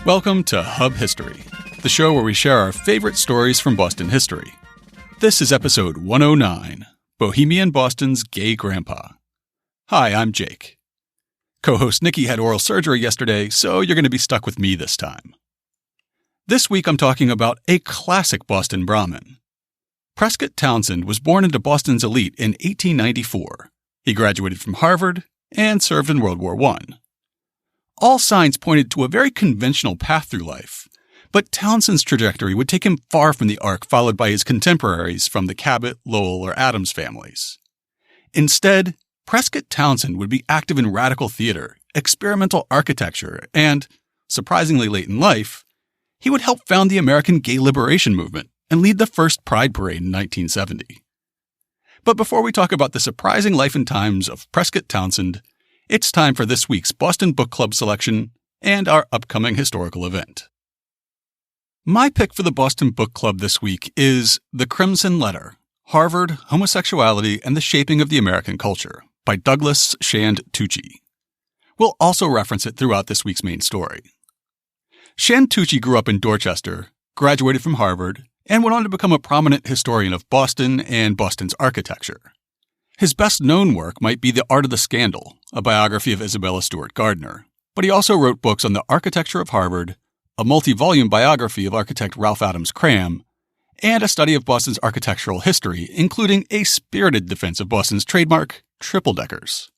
Welcome to Hub History, the show where we share our favorite stories from Boston history. This is episode 109, Bohemian Boston's Gay Grandpa. Hi, I'm Jake. Co-host Nikki had oral surgery yesterday, so you're going to be stuck with me this time. This week I'm talking about a classic Boston Brahmin. Prescott Townsend was born into Boston's elite in 1894. He graduated from Harvard and served in World War I. All signs pointed to a very conventional path through life, but Townsend's trajectory would take him far from the arc followed by his contemporaries from the Cabot, Lowell, or Adams families. Instead, Prescott Townsend would be active in radical theater, experimental architecture, and, surprisingly late in life, he would help found the American gay liberation movement and lead the first Pride Parade in 1970. But before we talk about the surprising life and times of Prescott Townsend, it's time for this week's Boston Book Club selection and our upcoming historical event. My pick for the Boston Book Club this week is The Crimson Letter, Harvard, Homosexuality, and the Shaping of the American Culture by Douglas Shand Tucci. We'll also reference it throughout this week's main story. Shand Tucci grew up in Dorchester, graduated from Harvard, and went on to become a prominent historian of Boston and Boston's architecture. His best-known work might be The Art of the Scandal, a biography of Isabella Stewart Gardner, but he also wrote books on the architecture of Harvard, a multi-volume biography of architect Ralph Adams Cram, and a study of Boston's architectural history, including a spirited defense of Boston's trademark, triple-deckers.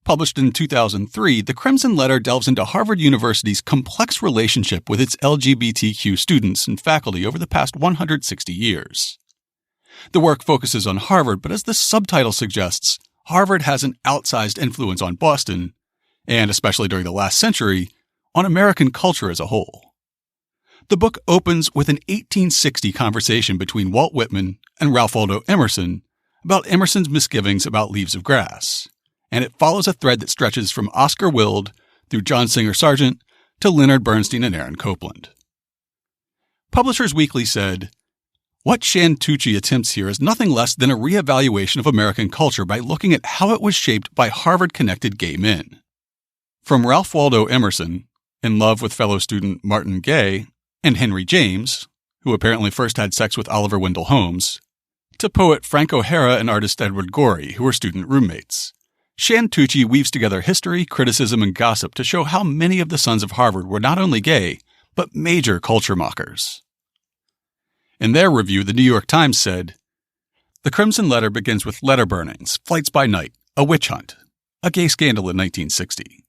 Published in 2003, The Crimson Letter delves into Harvard University's complex relationship with its LGBTQ students and faculty over the past 160 years. The work focuses on Harvard, but as the subtitle suggests, Harvard has an outsized influence on Boston, and especially during the last century, on American culture as a whole. The book opens with an 1860 conversation between Walt Whitman and Ralph Waldo Emerson about Emerson's misgivings about leaves of grass, and it follows a thread that stretches from Oscar Wilde through John Singer Sargent to Leonard Bernstein and Aaron Copland. Publishers Weekly said, "What Shand Tucci attempts here is nothing less than a reevaluation of American culture by looking at how it was shaped by Harvard-connected gay men. From Ralph Waldo Emerson, in love with fellow student Martin Gay, and Henry James, who apparently first had sex with Oliver Wendell Holmes, to poet Frank O'Hara and artist Edward Gorey, who were student roommates. Shand Tucci weaves together history, criticism, and gossip to show how many of the sons of Harvard were not only gay, but major culture mockers." In their review, the New York Times said, "The Crimson Letter begins with letter burnings, flights by night, a witch hunt, a gay scandal in 1960.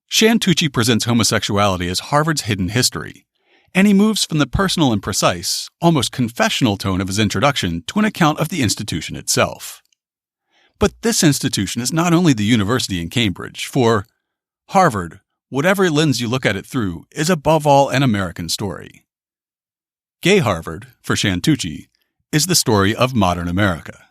Shand Tucci presents homosexuality as Harvard's hidden history, and he moves from the personal and precise, almost confessional tone of his introduction to an account of the institution itself. But this institution is not only the university in Cambridge, for Harvard, whatever lens you look at it through, is above all an American story. Gay Harvard, for Shand Tucci, is the story of modern America."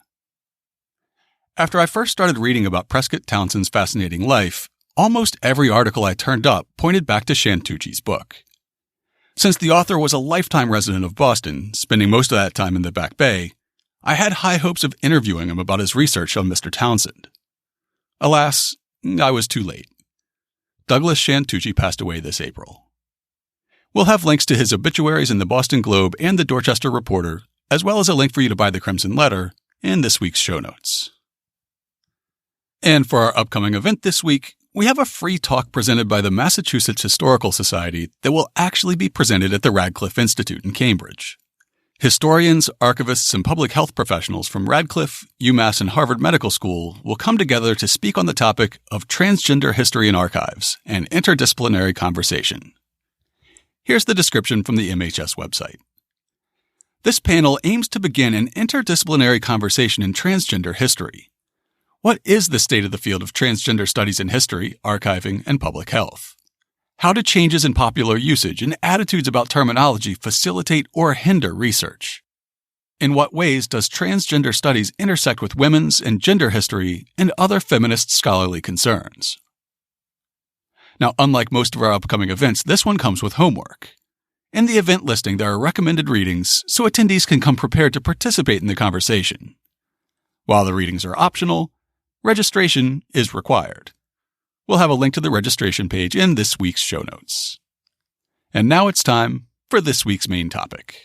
After I first started reading about Prescott Townsend's fascinating life, almost every article I turned up pointed back to Shand Tucci's book. Since the author was a lifetime resident of Boston, spending most of that time in the Back Bay, I had high hopes of interviewing him about his research on Mr. Townsend. Alas, I was too late. Douglas Shand Tucci passed away this April. We'll have links to his obituaries in the Boston Globe and the Dorchester Reporter, as well as a link for you to buy The Crimson Letter in this week's show notes. And for our upcoming event this week, we have a free talk presented by the Massachusetts Historical Society that will actually be presented at the Radcliffe Institute in Cambridge. Historians, archivists, and public health professionals from Radcliffe, UMass, and Harvard Medical School will come together to speak on the topic of transgender history and archives, an interdisciplinary conversation. Here's the description from the MHS website. This panel aims to begin an interdisciplinary conversation in transgender history. What is the state of the field of transgender studies in history, archiving, and public health? How do changes in popular usage and attitudes about terminology facilitate or hinder research? In what ways does transgender studies intersect with women's and gender history and other feminist scholarly concerns? Now, unlike most of our upcoming events, this one comes with homework. In the event listing, there are recommended readings, so attendees can come prepared to participate in the conversation. While the readings are optional, registration is required. We'll have a link to the registration page in this week's show notes. And now it's time for this week's main topic.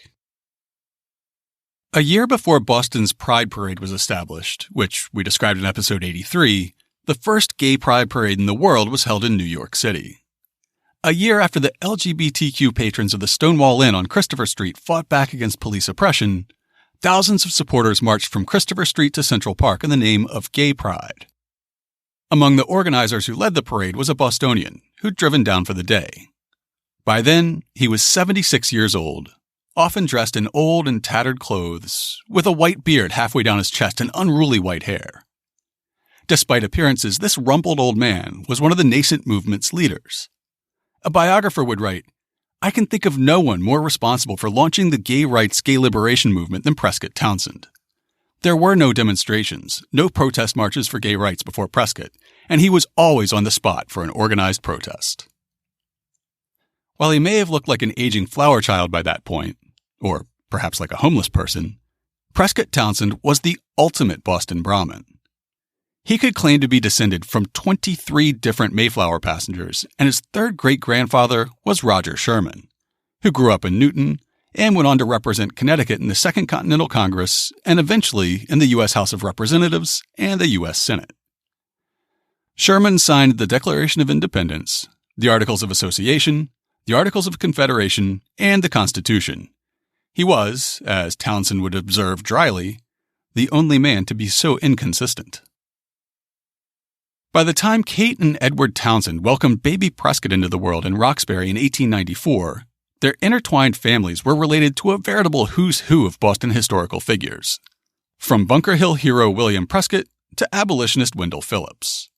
A year before Boston's Pride Parade was established, which we described in episode 83, the first gay pride parade in the world was held in New York City. A year after the LGBTQ patrons of the Stonewall Inn on Christopher Street fought back against police oppression, thousands of supporters marched from Christopher Street to Central Park in the name of gay pride. Among the organizers who led the parade was a Bostonian who'd driven down for the day. By then, he was 76 years old, often dressed in old and tattered clothes, with a white beard halfway down his chest and unruly white hair. Despite appearances, this rumpled old man was one of the nascent movement's leaders. A biographer would write, "I can think of no one more responsible for launching the gay rights, gay liberation movement than Prescott Townsend. There were no demonstrations, no protest marches for gay rights before Prescott, and he was always on the spot for an organized protest." While he may have looked like an aging flower child by that point, or perhaps like a homeless person, Prescott Townsend was the ultimate Boston Brahmin. He could claim to be descended from 23 different Mayflower passengers, and his third great-grandfather was Roger Sherman, who grew up in Newton and went on to represent Connecticut in the Second Continental Congress and eventually in the U.S. House of Representatives and the U.S. Senate. Sherman signed the Declaration of Independence, the Articles of Association, the Articles of Confederation, and the Constitution. He was, as Townsend would observe dryly, the only man to be so inconsistent. By the time Kate and Edward Townsend welcomed baby Prescott into the world in Roxbury in 1894, their intertwined families were related to a veritable who's who of Boston historical figures, from Bunker Hill hero William Prescott to abolitionist Wendell Phillips.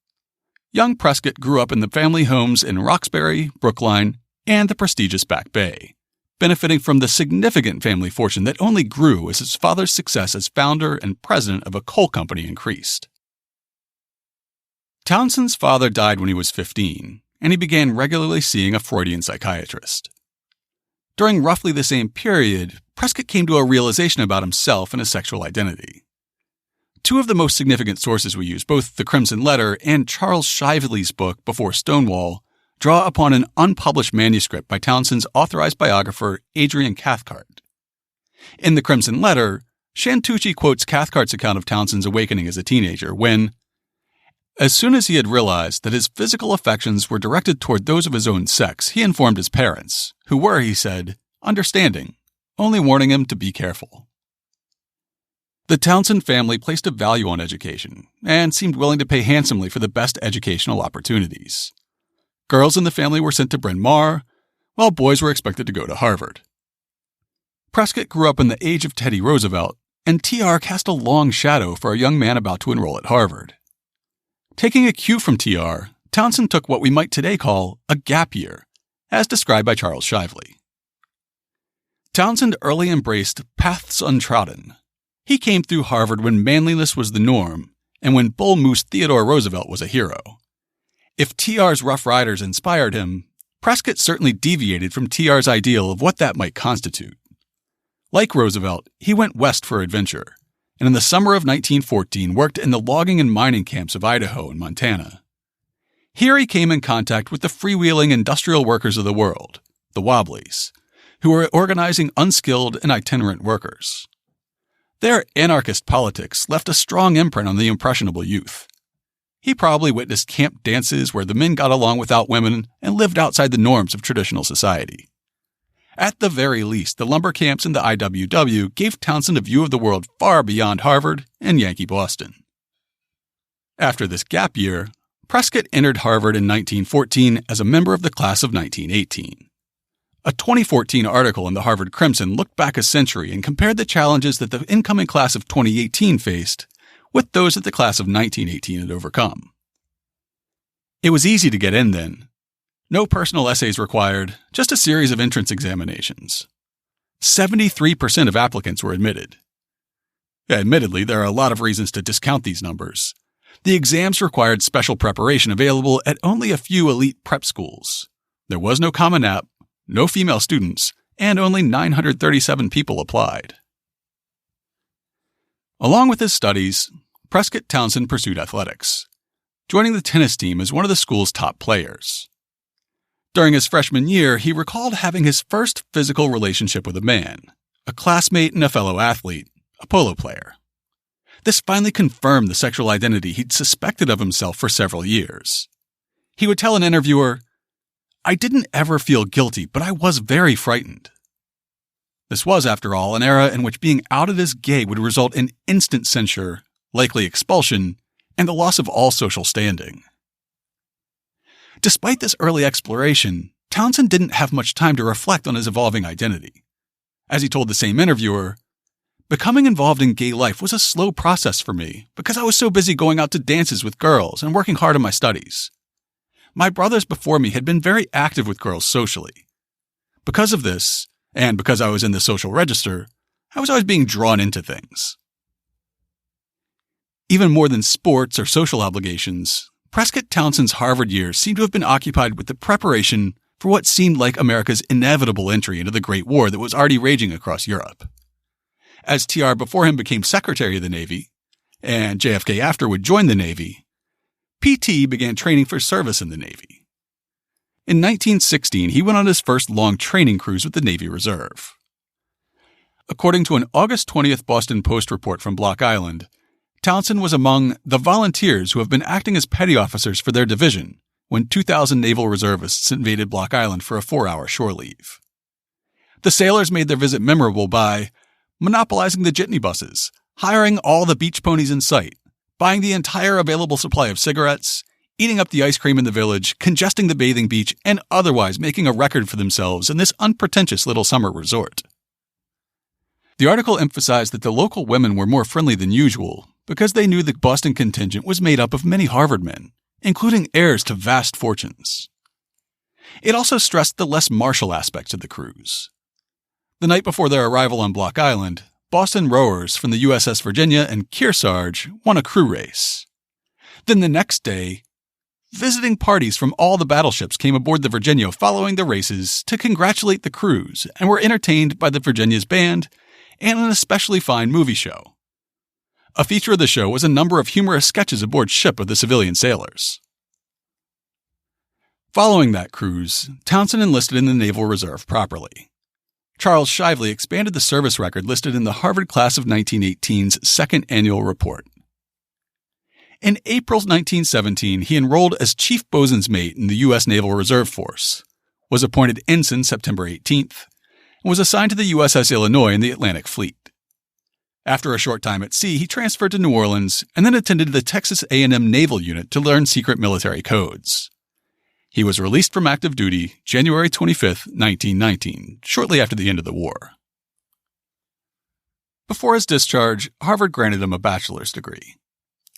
Young Prescott grew up in the family homes in Roxbury, Brookline, and the prestigious Back Bay, benefiting from the significant family fortune that only grew as his father's success as founder and president of a coal company increased. Townsend's father died when he was 15, and he began regularly seeing a Freudian psychiatrist. During roughly the same period, Prescott came to a realization about himself and his sexual identity. Two of the most significant sources we use, both The Crimson Letter and Charles Shively's book Before Stonewall, draw upon an unpublished manuscript by Townsend's authorized biographer Adrian Cathcart. In The Crimson Letter, Shantucci quotes Cathcart's account of Townsend's awakening as a teenager when, "As soon as he had realized that his physical affections were directed toward those of his own sex, he informed his parents, who were, he said, understanding, only warning him to be careful." The Townsend family placed a value on education and seemed willing to pay handsomely for the best educational opportunities. Girls in the family were sent to Bryn Mawr, while boys were expected to go to Harvard. Prescott grew up in the age of Teddy Roosevelt, and TR cast a long shadow for a young man about to enroll at Harvard. Taking a cue from TR, Townsend took what we might today call a gap year, as described by Charles Shively. Townsend early embraced paths untrodden. He came through Harvard when manliness was the norm, and when Bull Moose Theodore Roosevelt was a hero. If TR's Rough Riders inspired him, Prescott certainly deviated from TR's ideal of what that might constitute. Like Roosevelt, he went west for adventure, and in the summer of 1914 worked in the logging and mining camps of Idaho and Montana. Here he came in contact with the freewheeling industrial workers of the world, the Wobblies, who were organizing unskilled and itinerant workers. Their anarchist politics left a strong imprint on the impressionable youth. He probably witnessed camp dances where the men got along without women and lived outside the norms of traditional society. At the very least, the lumber camps and the IWW gave Townsend a view of the world far beyond Harvard and Yankee Boston. After this gap year, Prescott entered Harvard in 1914 as a member of the class of 1918. A 2014 article in the Harvard Crimson looked back a century and compared the challenges that the incoming class of 2018 faced with those that the class of 1918 had overcome. It was easy to get in then. No personal essays required, just a series of entrance examinations. 73% of applicants were admitted. Admittedly, there are a lot of reasons to discount these numbers. The exams required special preparation available at only a few elite prep schools. There was no Common App, no female students, and only 937 people applied. Along with his studies, Prescott Townsend pursued athletics. joining the tennis team as one of the school's top players. During his freshman year, he recalled having his first physical relationship with a man, a classmate and a fellow athlete, a polo player. This finally confirmed the sexual identity he'd suspected of himself for several years. He would tell an interviewer, "I didn't ever feel guilty, but I was very frightened." This was, after all, an era in which being outed as gay would result in instant censure, likely expulsion, and the loss of all social standing. Despite this early exploration, Townsend didn't have much time to reflect on his evolving identity. As he told the same interviewer, "Becoming involved in gay life was a slow process for me because I was so busy going out to dances with girls and working hard on my studies. My brothers before me had been very active with girls socially. Because of this, and because I was in the social register, I was always being drawn into things." Even more than sports or social obligations, Prescott Townsend's Harvard years seem to have been occupied with the preparation for what seemed like America's inevitable entry into the Great War that was already raging across Europe. As TR before him became Secretary of the Navy, and JFK after would join the Navy, PT began training for service in the Navy. In 1916, he went on his first long training cruise with the Navy Reserve. According to an August 20th Boston Post report from Block Island, Townsend was among the volunteers who have been acting as petty officers for their division when 2,000 naval reservists invaded Block Island for a 4-hour shore leave. The sailors made their visit memorable by monopolizing the jitney buses, hiring all the beach ponies in sight, buying the entire available supply of cigarettes, eating up the ice cream in the village, congesting the bathing beach, and otherwise making a record for themselves in this unpretentious little summer resort. The article emphasized that the local women were more friendly than usual because they knew the Boston contingent was made up of many Harvard men, including heirs to vast fortunes. It also stressed the less martial aspects of the cruise. The night before their arrival on Block Island, Boston rowers from the USS Virginia and Kearsarge won a crew race. Then the next day, visiting parties from all the battleships came aboard the Virginia following the races to congratulate the crews and were entertained by the Virginia's band and an especially fine movie show. A feature of the show was a number of humorous sketches aboard ship of the civilian sailors. Following that cruise, Townsend enlisted in the Naval Reserve properly. Charles Shively expanded the service record listed in the Harvard Class of 1918's second annual report. In April 1917, he enrolled as Chief Bosun's Mate in the U.S. Naval Reserve Force, was appointed Ensign September 18th, and was assigned to the USS Illinois in the Atlantic Fleet. After a short time at sea, he transferred to New Orleans and then attended the Texas A&M Naval Unit to learn secret military codes. He was released from active duty January 25, 1919, shortly after the end of the war. Before his discharge, Harvard granted him a bachelor's degree.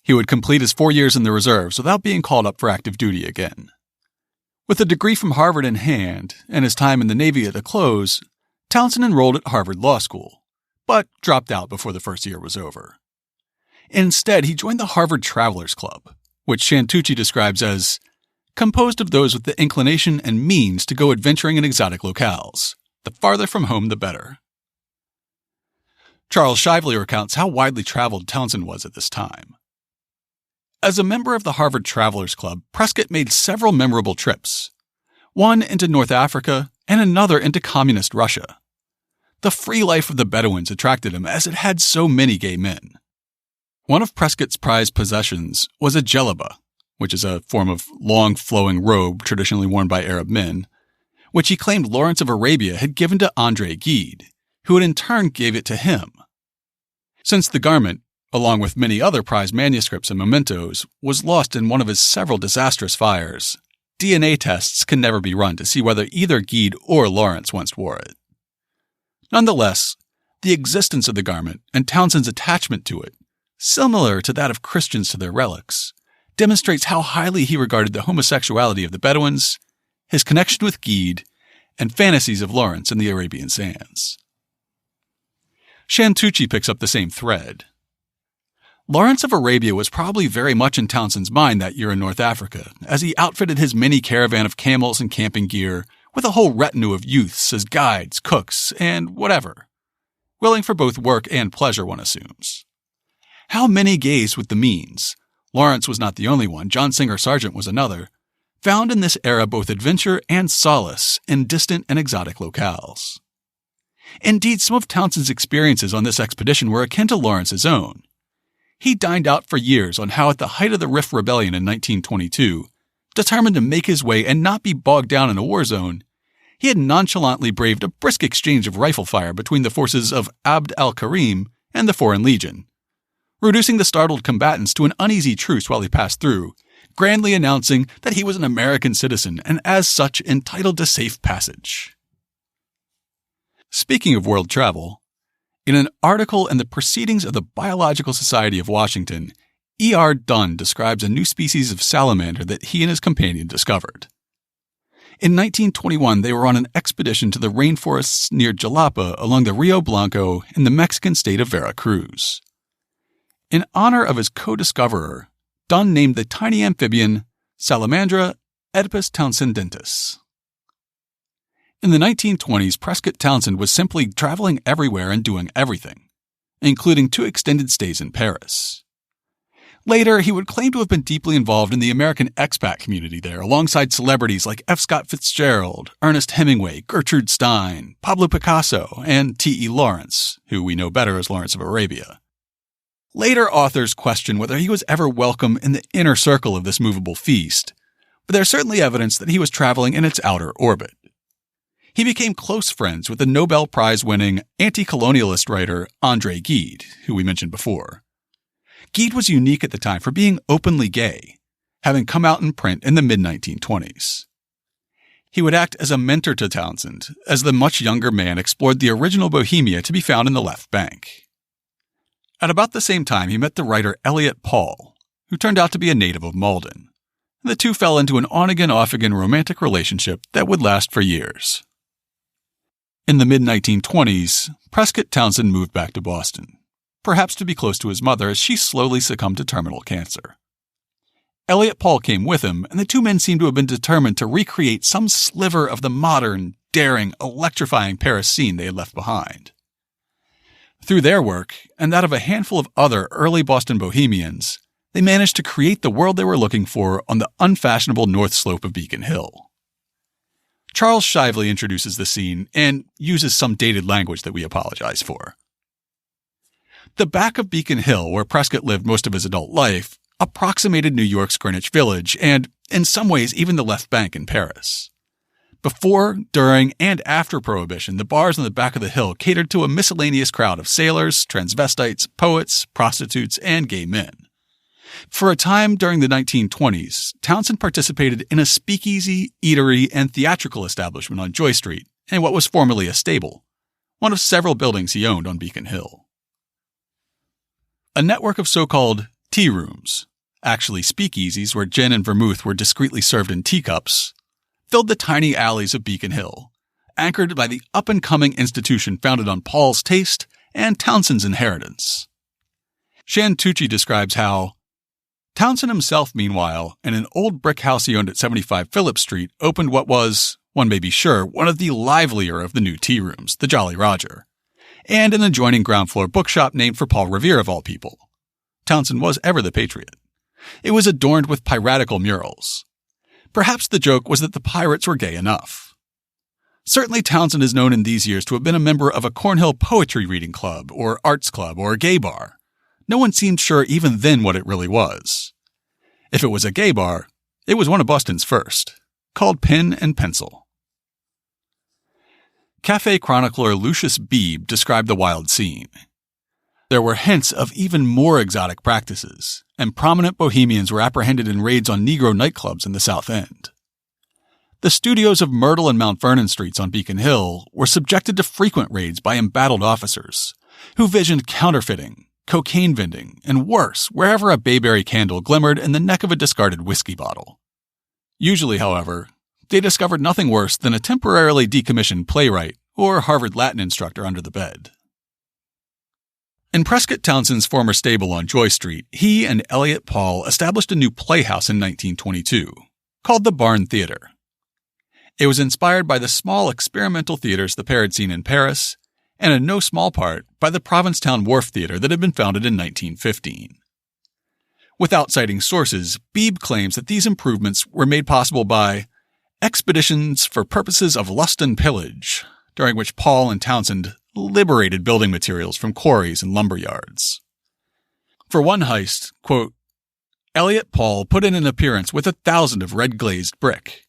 He would complete his 4 years in the reserves without being called up for active duty again. With a degree from Harvard in hand and his time in the Navy at a close, Townsend enrolled at Harvard Law School, but dropped out before the first year was over. Instead, he joined the Harvard Travelers Club, which Shantucci describes as composed of those with the inclination and means to go adventuring in exotic locales. The farther from home, the better. Charles Shively recounts how widely traveled Townsend was at this time. As a member of the Harvard Travelers Club, Prescott made several memorable trips, one into North Africa and another into communist Russia. The free life of the Bedouins attracted him as it had so many gay men. One of Prescott's prized possessions was a djellaba, which is a form of long flowing robe traditionally worn by Arab men, which he claimed Lawrence of Arabia had given to André Gide, who had in turn gave it to him. Since the garment, along with many other prized manuscripts and mementos, was lost in one of his several disastrous fires, DNA tests can never be run to see whether either Gide or Lawrence once wore it. Nonetheless, the existence of the garment and Townsend's attachment to it, similar to that of Christians to their relics, demonstrates how highly he regarded the homosexuality of the Bedouins, his connection with Gide, and fantasies of Lawrence in the Arabian sands. Shantucci picks up the same thread. Lawrence of Arabia was probably very much in Townsend's mind that year in North Africa, as he outfitted his mini caravan of camels and camping gear with a whole retinue of youths as guides, cooks, and whatever, willing for both work and pleasure, one assumes. How many gays with the means, Lawrence was not the only one, John Singer Sargent was another, found in this era both adventure and solace in distant and exotic locales. Indeed, some of Townsend's experiences on this expedition were akin to Lawrence's own. He dined out for years on how at the height of the Rif Rebellion in 1922, determined to make his way and not be bogged down in a war zone, he had nonchalantly braved a brisk exchange of rifle fire between the forces of Abd al-Karim and the Foreign Legion, reducing the startled combatants to an uneasy truce while he passed through, grandly announcing that he was an American citizen and as such entitled to safe passage. Speaking of world travel, in an article in the Proceedings of the Biological Society of Washington, E.R. Dunn describes a new species of salamander that he and his companion discovered. In 1921, they were on an expedition to the rainforests near Jalapa along the Rio Blanco in the Mexican state of Veracruz. In honor of his co-discoverer, Dunn named the tiny amphibian Salamandra oedipus townsendensis. In the 1920s, Prescott Townsend was simply traveling everywhere and doing everything, including 2 extended stays in Paris. Later, he would claim to have been deeply involved in the American expat community there, alongside celebrities like F. Scott Fitzgerald, Ernest Hemingway, Gertrude Stein, Pablo Picasso, and T.E. Lawrence, who we know better as Lawrence of Arabia. Later authors question whether he was ever welcome in the inner circle of this movable feast, but there's certainly evidence that he was traveling in its outer orbit. He became close friends with the Nobel Prize-winning anti-colonialist writer André Gide, who we mentioned before. Gide was unique at the time for being openly gay, having come out in print in the mid-1920s. He would act as a mentor to Townsend as the much younger man explored the original Bohemia to be found in the left bank. At about the same time, he met the writer Elliot Paul, who turned out to be a native of Malden. The two fell into an on-again, off-again romantic relationship that would last for years. In the mid-1920s, Prescott Townsend moved back to Boston, perhaps to be close to his mother as she slowly succumbed to terminal cancer. Elliot Paul came with him, and the two men seemed to have been determined to recreate some sliver of the modern, daring, electrifying Paris scene they had left behind. Through their work, and that of a handful of other early Boston Bohemians, they managed to create the world they were looking for on the unfashionable north slope of Beacon Hill. Charles Shively introduces the scene and uses some dated language that we apologize for. The back of Beacon Hill, where Prescott lived most of his adult life, approximated New York's Greenwich Village and, in some ways, even the left bank in Paris. Before, during, and after Prohibition, the bars on the back of the hill catered to a miscellaneous crowd of sailors, transvestites, poets, prostitutes, and gay men. For a time during the 1920s, Townsend participated in a speakeasy, eatery, and theatrical establishment on Joy Street and what was formerly a stable, one of several buildings he owned on Beacon Hill. A network of so-called tea rooms, actually speakeasies where gin and vermouth were discreetly served in teacups, filled the tiny alleys of Beacon Hill, anchored by the up-and-coming institution founded on Paul's taste and Townsend's inheritance. Shan Tucci describes how Townsend himself, meanwhile, in an old brick house he owned at 75 Phillip Street, opened what was, one may be sure, one of the livelier of the new tea rooms, the Jolly Roger, and an adjoining ground-floor bookshop named for Paul Revere of all people. Townsend was ever the patriot. It was adorned with piratical murals. Perhaps the joke was that the pirates were gay enough. Certainly Townsend is known in these years to have been a member of a Cornhill poetry reading club, or arts club, or a gay bar. No one seemed sure even then what it really was. If it was a gay bar, it was one of Boston's first, called Pen and Pencil. Café chronicler Lucius Beebe described the wild scene. There were hints of even more exotic practices, and prominent Bohemians were apprehended in raids on Negro nightclubs in the South End. The studios of Myrtle and Mount Vernon Streets on Beacon Hill were subjected to frequent raids by embattled officers, who visioned counterfeiting, cocaine vending, and worse, wherever a bayberry candle glimmered in the neck of a discarded whiskey bottle. Usually, however, they discovered nothing worse than a temporarily decommissioned playwright or Harvard Latin instructor under the bed. In Prescott Townsend's former stable on Joy Street, he and Elliot Paul established a new playhouse in 1922, called the Barn Theatre. It was inspired by the small experimental theaters the pair had seen in Paris, and in no small part by the Provincetown Wharf Theatre that had been founded in 1915. Without citing sources, Beebe claims that these improvements were made possible by expeditions for purposes of lust and pillage, during which Paul and Townsend liberated building materials from quarries and lumber yards. For one heist, quote, Elliot Paul put in an appearance with 1,000 of red-glazed brick.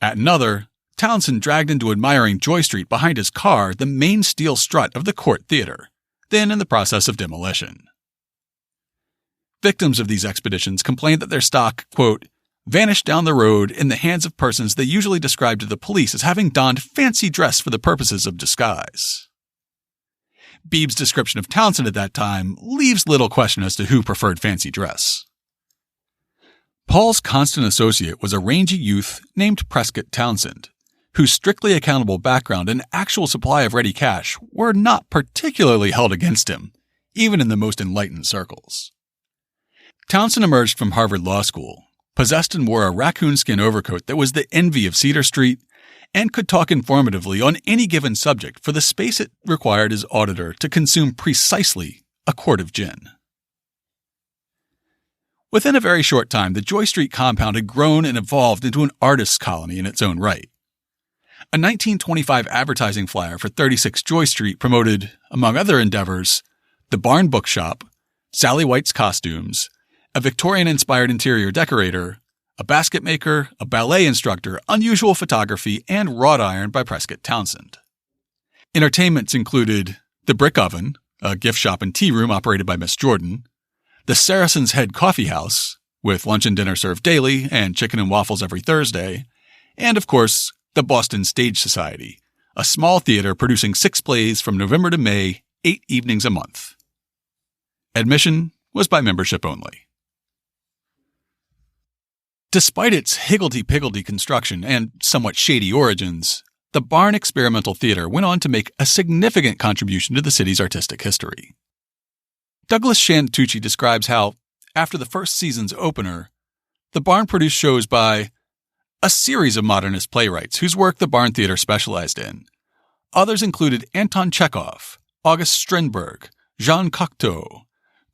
At another, Townsend dragged into admiring Joy Street behind his car the main steel strut of the Court Theatre, then in the process of demolition. Victims of these expeditions complained that their stock, quote, vanished down the road in the hands of persons they usually described to the police as having donned fancy dress for the purposes of disguise. Beebe's description of Townsend at that time leaves little question as to who preferred fancy dress. Paul's constant associate was a rangy youth named Prescott Townsend, whose strictly accountable background and actual supply of ready cash were not particularly held against him, even in the most enlightened circles. Townsend emerged from Harvard Law School, possessed and wore a raccoon skin overcoat that was the envy of Cedar Street, and could talk informatively on any given subject for the space it required his auditor to consume precisely a quart of gin. Within a very short time, the Joy Street compound had grown and evolved into an artist's colony in its own right. A 1925 advertising flyer for 36 Joy Street promoted, among other endeavors, the Barn Bookshop, Sally White's Costumes, a Victorian-inspired interior decorator, a basket maker, a ballet instructor, unusual photography, and wrought iron by Prescott Townsend. Entertainments included the Brick Oven, a gift shop and tea room operated by Miss Jordan, the Saracen's Head Coffee House, with lunch and dinner served daily and chicken and waffles every Thursday, and, of course, the Boston Stage Society, a small theater producing 6 plays from November to May, 8 evenings a month. Admission was by membership only. Despite its higgledy-piggledy construction and somewhat shady origins, the Barn Experimental Theater went on to make a significant contribution to the city's artistic history. Douglas Shantucci describes how, after the first season's opener, the Barn produced shows by a series of modernist playwrights whose work the Barn Theater specialized in. Others included Anton Chekhov, August Strindberg, Jean Cocteau,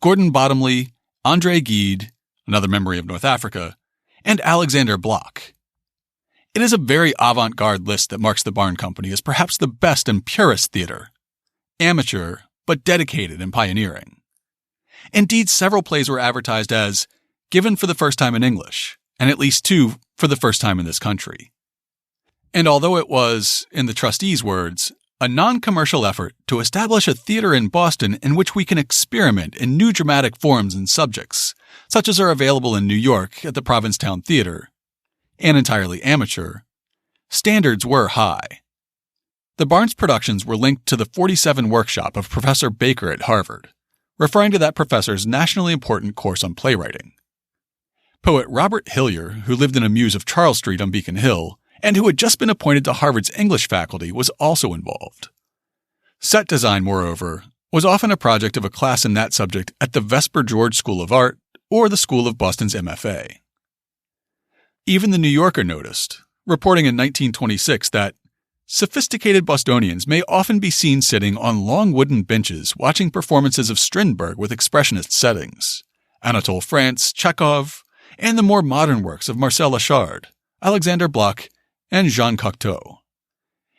Gordon Bottomley, André Gide, another memory of North Africa, and Alexander Bloch. It is a very avant-garde list that marks the Barn Company as perhaps the best and purest theater. Amateur, but dedicated and pioneering. Indeed, several plays were advertised as given for the first time in English, and at least 2 for the first time in this country. And although it was, in the trustees' words, a non-commercial effort to establish a theater in Boston in which we can experiment in new dramatic forms and subjects, such as are available in New York at the Provincetown Theater, and entirely amateur, standards were high. The Barnes productions were linked to the 47 workshop of Professor Baker at Harvard, referring to that professor's nationally important course on playwriting. Poet Robert Hillier, who lived in a muse of Charles Street on Beacon Hill, and who had just been appointed to Harvard's English faculty, was also involved. Set design, moreover, was often a project of a class in that subject at the Vesper George School of Art or the School of Boston's MFA. Even the New Yorker noticed, reporting in 1926 that sophisticated Bostonians may often be seen sitting on long wooden benches watching performances of Strindberg with expressionist settings, Anatole France, Chekhov, and the more modern works of Marcel Achard, Alexander Bloch, and Jean Cocteau.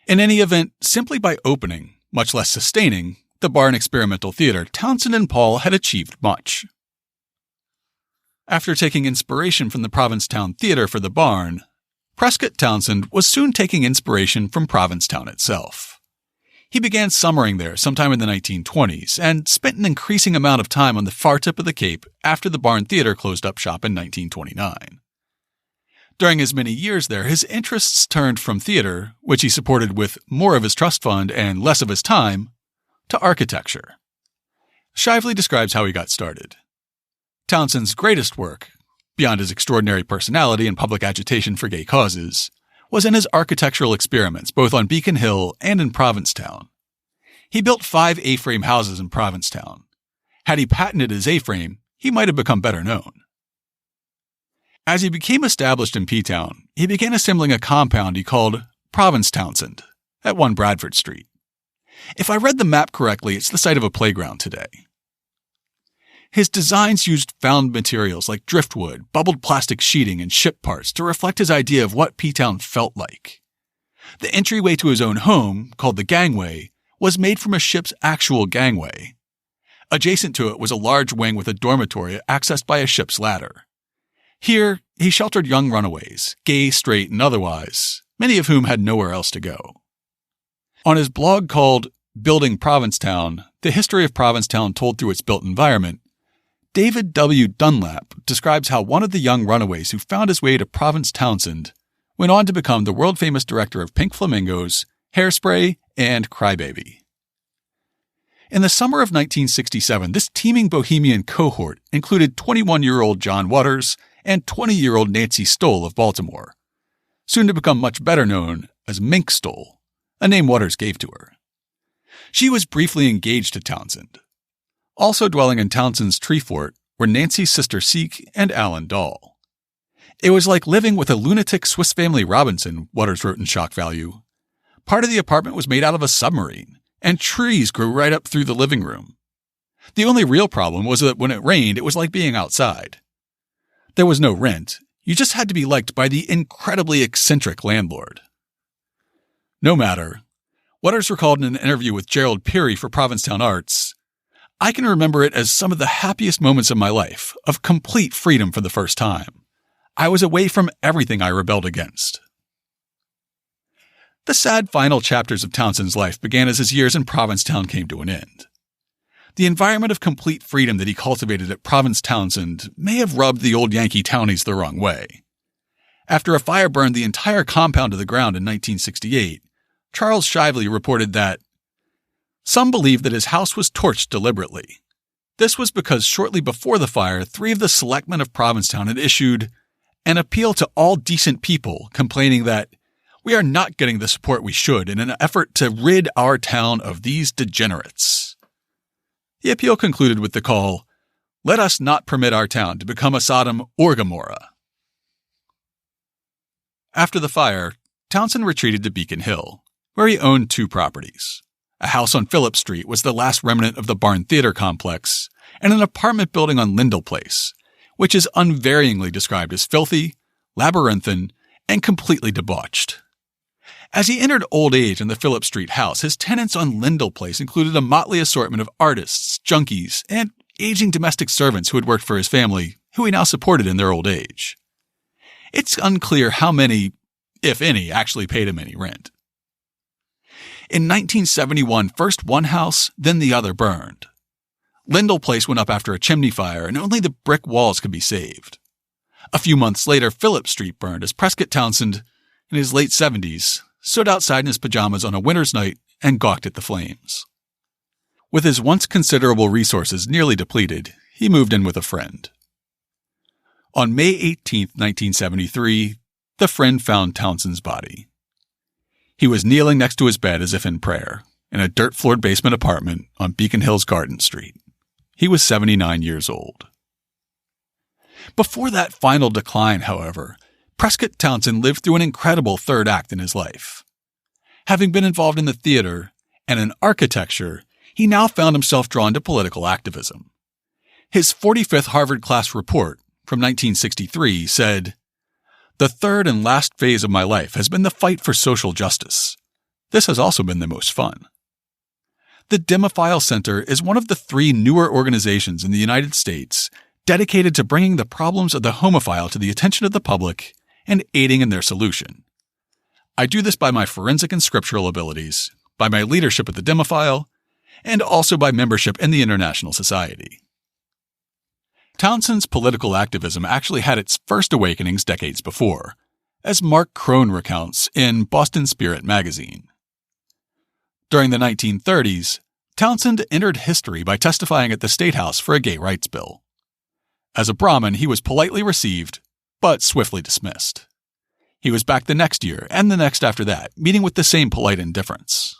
In any event, simply by opening, much less sustaining, the Barn Experimental Theater, Townsend and Paul had achieved much. After taking inspiration from the Provincetown Theater for the Barn, Prescott Townsend was soon taking inspiration from Provincetown itself. He began summering there sometime in the 1920s and spent an increasing amount of time on the far tip of the Cape after the Barn Theater closed up shop in 1929. During his many years there, his interests turned from theater, which he supported with more of his trust fund and less of his time, to architecture. Shively describes how he got started. Townsend's greatest work, beyond his extraordinary personality and public agitation for gay causes, was in his architectural experiments both on Beacon Hill and in Provincetown. He built 5 A-frame houses in Provincetown. Had he patented his A-frame, he might have become better known. As he became established in P-Town, he began assembling a compound he called Province Townsend at 1 Bradford Street. If I read the map correctly, it's the site of a playground today. His designs used found materials like driftwood, bubbled plastic sheeting, and ship parts to reflect his idea of what P-Town felt like. The entryway to his own home, called the gangway, was made from a ship's actual gangway. Adjacent to it was a large wing with a dormitory accessed by a ship's ladder. Here, he sheltered young runaways, gay, straight, and otherwise, many of whom had nowhere else to go. On his blog called Building Provincetown, The History of Provincetown Told Through Its Built Environment, David W. Dunlap describes how one of the young runaways who found his way to Prescott Townsend went on to become the world-famous director of Pink Flamingos, Hairspray, and Crybaby. In the summer of 1967, this teeming Bohemian cohort included 21-year-old John Waters and 20-year-old Nancy Stoll of Baltimore, soon to become much better known as Mink Stoll, a name Waters gave to her. She was briefly engaged to Townsend. Also dwelling in Townsend's tree fort were Nancy's sister Seek and Alan Dahl. It was like living with a lunatic Swiss Family Robinson, Waters wrote in Shock Value. Part of the apartment was made out of a submarine, and trees grew right up through the living room. The only real problem was that when it rained, it was like being outside. There was no rent. You just had to be liked by the incredibly eccentric landlord. No matter. Waters recalled in an interview with Gerald Peary for Provincetown Arts, I can remember it as some of the happiest moments of my life, of complete freedom for the first time. I was away from everything I rebelled against. The sad final chapters of Townsend's life began as his years in Provincetown came to an end. The environment of complete freedom that he cultivated at Prescott Townsend may have rubbed the old Yankee townies the wrong way. After a fire burned the entire compound to the ground in 1968, Charles Shively reported that some believe that his house was torched deliberately. This was because shortly before the fire, 3 of the selectmen of Provincetown had issued an appeal to all decent people, complaining that we are not getting the support we should in an effort to rid our town of these degenerates. The appeal concluded with the call, "Let us not permit our town to become a Sodom or Gomorrah." After the fire, Townsend retreated to Beacon Hill, where he owned 2 properties. A house on Phillip Street was the last remnant of the Barn Theater complex, and an apartment building on Lindell Place, which is unvaryingly described as filthy, labyrinthine, and completely debauched. As he entered old age in the Phillip Street house, his tenants on Lindell Place included a motley assortment of artists, junkies, and aging domestic servants who had worked for his family, who he now supported in their old age. It's unclear how many, if any, actually paid him any rent. In 1971, first one house, then the other burned. Lindell Place went up after a chimney fire, and only the brick walls could be saved. A few months later, Phillip Street burned as Prescott Townsend, in his late 70s, stood outside in his pajamas on a winter's night and gawked at the flames. With his once considerable resources nearly depleted, he moved in with a friend. On May 18, 1973, the friend found Townsend's body. He was kneeling next to his bed as if in prayer, in a dirt-floored basement apartment on Beacon Hills Garden Street. He was 79 years old. Before that final decline, however, Prescott Townsend lived through an incredible third act in his life. Having been involved in the theater and in architecture, he now found himself drawn to political activism. His 45th Harvard class report from 1963 said, "The third and last phase of my life has been the fight for social justice. This has also been the most fun." The Demophile Center is one of the 3 newer organizations in the United States dedicated to bringing the problems of the homophile to the attention of the public and aiding in their solution. I do this by my forensic and scriptural abilities, by my leadership at the Demophile, and also by membership in the International Society. Townsend's political activism actually had its first awakenings decades before, as Mark Crone recounts in Boston Spirit magazine. During the 1930s, Townsend entered history by testifying at the State House for a gay rights bill. As a Brahmin, he was politely received, but swiftly dismissed. He was back the next year and the next after that, meeting with the same polite indifference.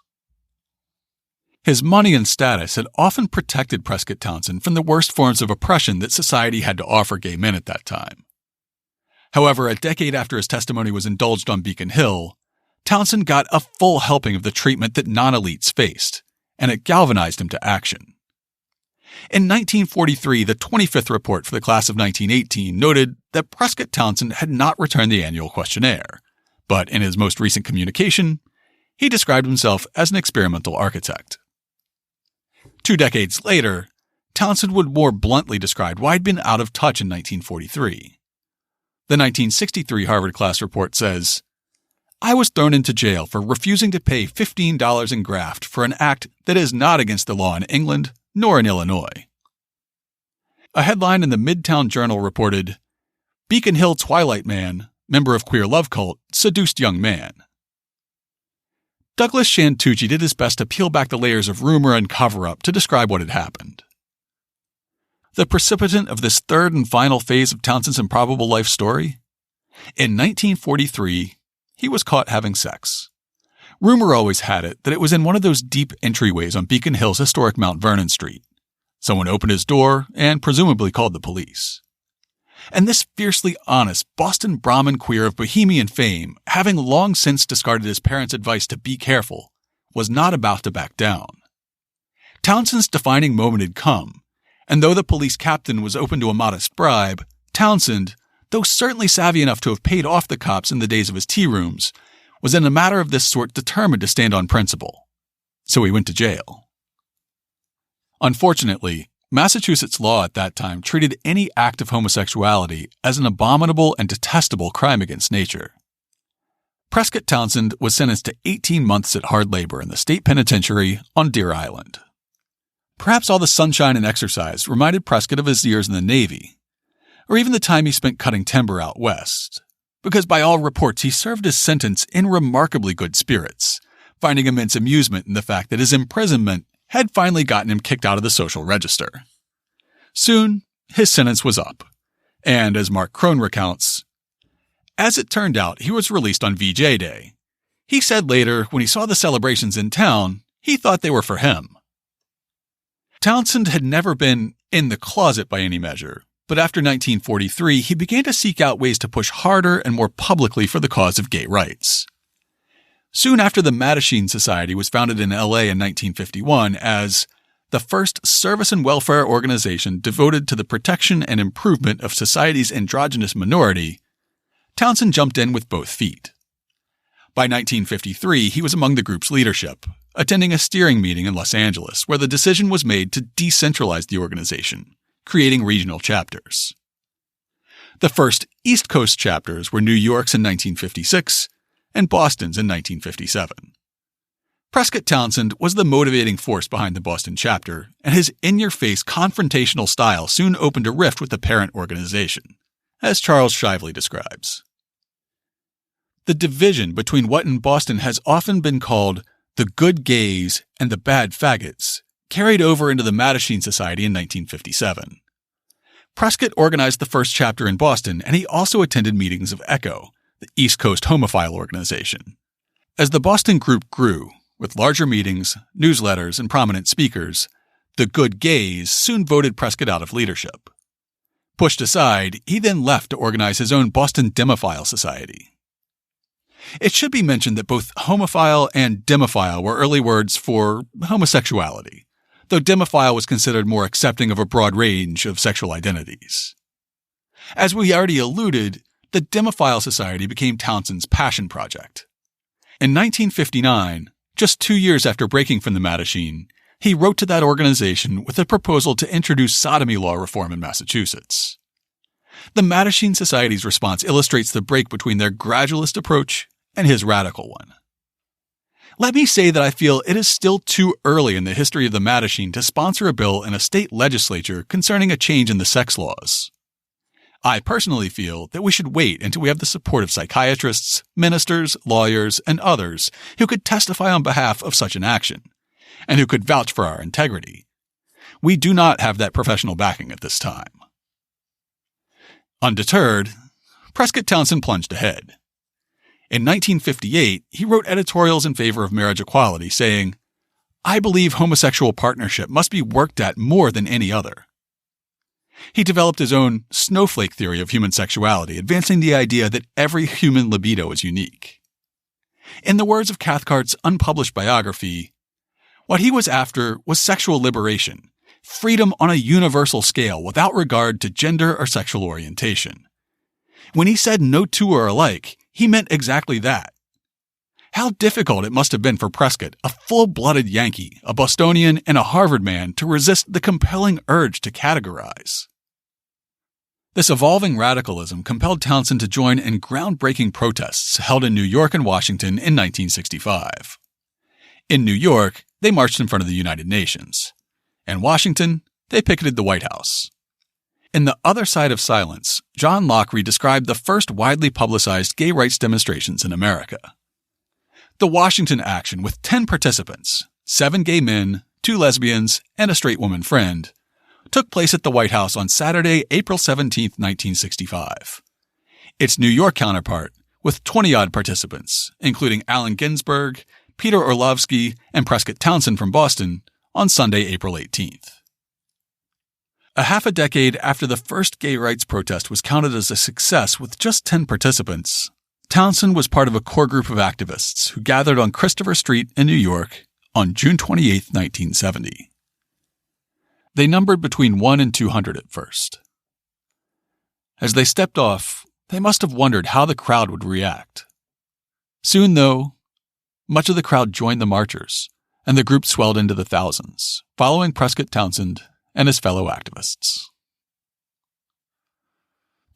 His money and status had often protected Prescott Townsend from the worst forms of oppression that society had to offer gay men at that time. However, a decade after his testimony was indulged on Beacon Hill, Townsend got a full helping of the treatment that non-elites faced, and it galvanized him to action. In 1943, the 25th report for the class of 1918 noted that Prescott Townsend had not returned the annual questionnaire, but in his most recent communication, he described himself as an experimental architect. 2 decades later, Townsend would more bluntly describe why he'd been out of touch in 1943. The 1963 Harvard class report says, "I was thrown into jail for refusing to pay $15 in graft for an act that is not against the law in England nor in Illinois." A headline in the Midtown Journal reported, "Beacon Hill Twilight Man, member of queer love cult, seduced young man." Douglas Shantucci did his best to peel back the layers of rumor and cover-up to describe what had happened. The precipitant of this third and final phase of Townsend's improbable life story? In 1943, he was caught having sex. Rumor always had it that it was in one of those deep entryways on Beacon Hill's historic Mount Vernon Street. Someone opened his door and presumably called the police. And this fiercely honest Boston Brahmin queer of Bohemian fame, having long since discarded his parents' advice to be careful, was not about to back down. Townsend's defining moment had come, and though the police captain was open to a modest bribe, Townsend, though certainly savvy enough to have paid off the cops in the days of his tea rooms, was in a matter of this sort determined to stand on principle. So he went to jail. Unfortunately, Massachusetts law at that time treated any act of homosexuality as an abominable and detestable crime against nature. Prescott Townsend was sentenced to 18 months at hard labor in the state penitentiary on Deer Island. Perhaps all the sunshine and exercise reminded Prescott of his years in the Navy, or even the time he spent cutting timber out west, because by all reports he served his sentence in remarkably good spirits, finding immense amusement in the fact that his imprisonment had finally gotten him kicked out of the social register. Soon, his sentence was up, and as Mark Crone recounts, as it turned out, he was released on VJ Day. He said later, when he saw the celebrations in town, he thought they were for him. Townsend had never been in the closet by any measure, but after 1943, he began to seek out ways to push harder and more publicly for the cause of gay rights. Soon after, the Mattachine Society was founded in LA in 1951 as the first service and welfare organization devoted to the protection and improvement of society's androgynous minority. Townsend jumped in with both feet. By 1953, he was among the group's leadership, attending a steering meeting in Los Angeles where the decision was made to decentralize the organization, creating regional chapters. The first East Coast chapters were New York's in 1956 and Boston's in 1957. Prescott Townsend was the motivating force behind the Boston chapter, and his in-your-face confrontational style soon opened a rift with the parent organization, as Charles Shively describes. The division between what in Boston has often been called the good gays and the bad faggots carried over into the Mattachine Society in 1957. Prescott organized the first chapter in Boston, and he also attended meetings of ECHO, the East Coast homophile organization. As the Boston group grew, with larger meetings, newsletters, and prominent speakers, the good gays soon voted Prescott out of leadership. Pushed aside, he then left to organize his own Boston Demophile Society. It should be mentioned that both homophile and demophile were early words for homosexuality, though demophile was considered more accepting of a broad range of sexual identities. As we already alluded, the Demophile Society became Townsend's passion project. In 1959, just 2 years after breaking from the Mattachine, he wrote to that organization with a proposal to introduce sodomy law reform in Massachusetts. The Mattachine Society's response illustrates the break between their gradualist approach and his radical one. Let me say that I feel it is still too early in the history of the Mattachine to sponsor a bill in a state legislature concerning a change in the sex laws. I personally feel that we should wait until we have the support of psychiatrists, ministers, lawyers, and others who could testify on behalf of such an action, and who could vouch for our integrity. We do not have that professional backing at this time. Undeterred, Prescott Townsend plunged ahead. In 1958, he wrote editorials in favor of marriage equality, saying, "I believe homosexual partnership must be worked at more than any other." He developed his own snowflake theory of human sexuality, advancing the idea that every human libido is unique. In the words of Cathcart's unpublished biography, what he was after was sexual liberation, freedom on a universal scale without regard to gender or sexual orientation. When he said no two are alike, he meant exactly that. How difficult it must have been for Prescott, a full-blooded Yankee, a Bostonian, and a Harvard man, to resist the compelling urge to categorize. This evolving radicalism compelled Townsend to join in groundbreaking protests held in New York and Washington in 1965. In New York, they marched in front of the United Nations. In Washington, they picketed the White House. In The Other Side of Silence, John Lockery described the first widely publicized gay rights demonstrations in America. The Washington action, with 10 participants, 7 gay men, 2 lesbians, and a straight woman friend, took place at the White House on Saturday, April 17, 1965. Its New York counterpart, with 20-odd participants, including Allen Ginsberg, Peter Orlovsky, and Prescott Townsend from Boston, on Sunday, April 18th. A half a decade after the first gay rights protest was counted as a success with just 10 participants, Townsend was part of a core group of activists who gathered on Christopher Street in New York on June 28, 1970. They numbered between 1 and 200 at first. As they stepped off, they must have wondered how the crowd would react. Soon, though, much of the crowd joined the marchers, and the group swelled into the thousands, following Prescott Townsend and his fellow activists.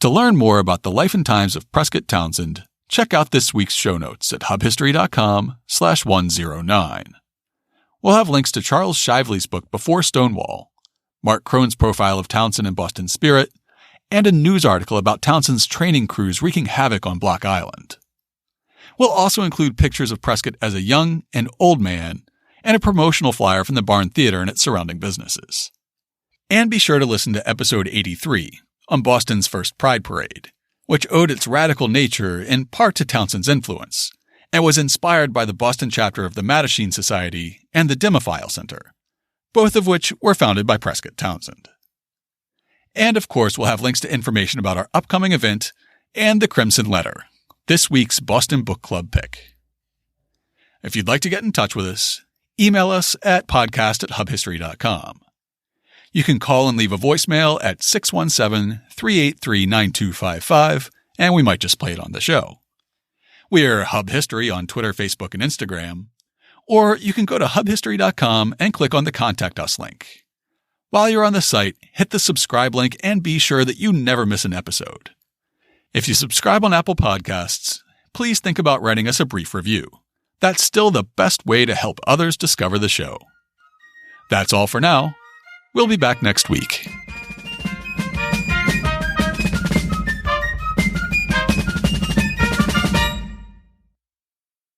To learn more about the life and times of Prescott Townsend, check out this week's show notes at hubhistory.com/109. We'll have links to Charles Shively's book Before Stonewall, Mark Crone's profile of Townsend and Boston Spirit, and a news article about Townsend's training crews wreaking havoc on Block Island. We'll also include pictures of Prescott as a young and old man, and a promotional flyer from the Barn Theater and its surrounding businesses. And be sure to listen to episode 83 on Boston's first Pride Parade, which owed its radical nature in part to Townsend's influence, and was inspired by the Boston chapter of the Mattachine Society and the Demophile Center, both of which were founded by Prescott Townsend. And of course, we'll have links to information about our upcoming event and the Crimson Letter, this week's Boston Book Club pick. If you'd like to get in touch with us, email us at podcast@hubhistory.com. You can call and leave a voicemail at 617-383-9255, and we might just play it on the show. We're Hub History on Twitter, Facebook, and Instagram. Or you can go to hubhistory.com and click on the Contact Us link. While you're on the site, hit the subscribe link and be sure that you never miss an episode. If you subscribe on Apple Podcasts, please think about writing us a brief review. That's still the best way to help others discover the show. That's all for now. We'll be back next week.